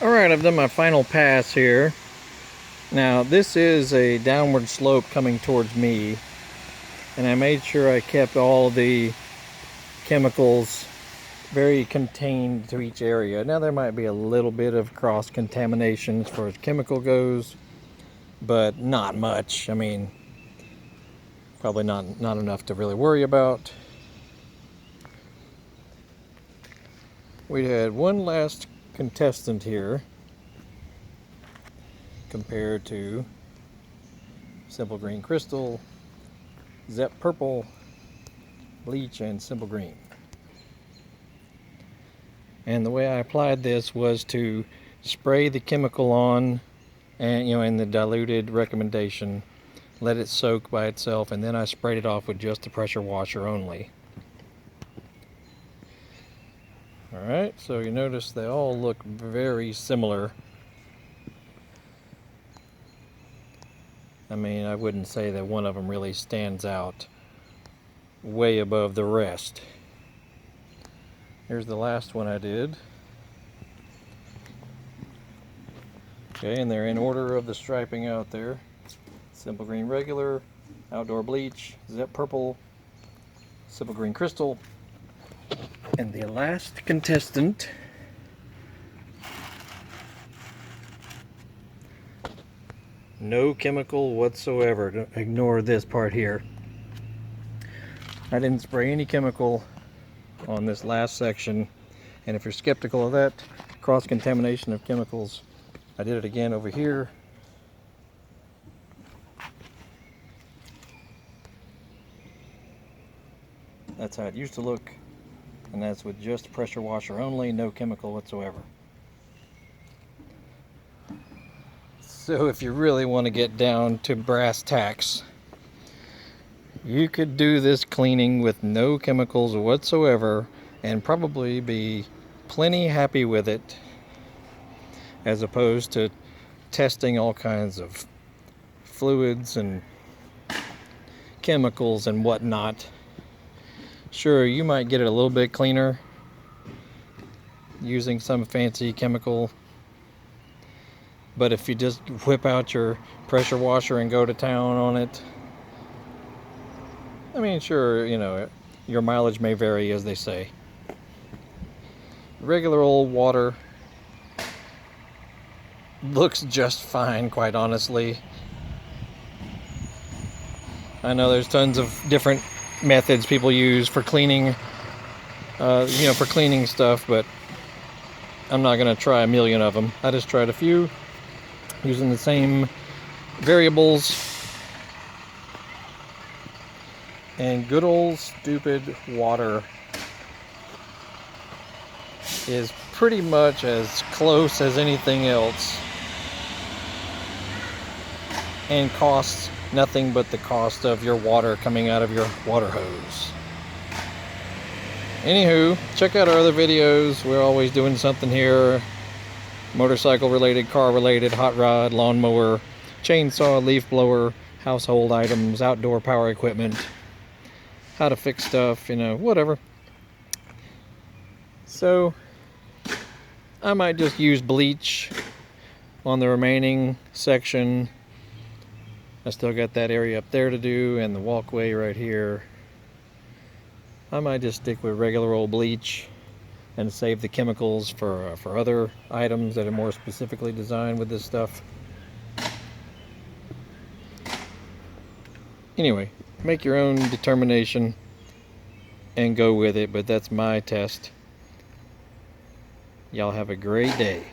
Alright, I've done my final pass here. Now, this is a downward slope coming towards me, and I made sure I kept all the chemicals very contained to each area. Now, there might be a little bit of cross-contamination as far as chemical goes, but not much. I mean, probably not enough to really worry about. We had one last contestant here compared to Simple Green Crystal, Zep Purple, Bleach, and Simple Green. And the way I applied this was to spray the chemical on, and in the diluted recommendation, let it soak by itself, and then I sprayed it off with just the pressure washer only. Alright, so you notice they all look very similar. I mean, I wouldn't say that one of them really stands out way above the rest. Here's the last one I did. Okay, and they're in order of the striping out there. Simple Green Regular, Outdoor Bleach, Zep Purple, Simple Green Crystal, and the last contestant no chemical whatsoever. Ignore this part here. I didn't spray any chemical on this last section, and if you're skeptical of that cross-contamination of chemicals, I did it again over here. That's how it used to look, and that's with just pressure washer only, no chemical whatsoever. So if you really want to get down to brass tacks, you could do this cleaning with no chemicals whatsoever and probably be plenty happy with it, as opposed to testing all kinds of fluids and chemicals and whatnot. Sure, you might get it a little bit cleaner using some fancy chemical, but if you just whip out your pressure washer and go to town on it, I mean, sure, your mileage may vary, as they say. Regular old water looks just fine, quite honestly. I know there's tons of different methods people use for cleaning, for cleaning stuff, but I'm not going to try a million of them. I just tried a few using the same variables, and good old stupid water is pretty much as close as anything else and costs nothing but the cost of your water coming out of your water hose. Anywho, check out our other videos. We're always doing something here. Motorcycle related, car related, hot rod, lawnmower, chainsaw, leaf blower, household items, outdoor power equipment, how to fix stuff, whatever. So I might just use bleach on the remaining section. I still got that area up there to do and the walkway right here. I might just stick with regular old bleach and save the chemicals for other items that are more specifically designed with this stuff. Anyway, make your own determination and go with it, but that's my test. Y'all have a great day.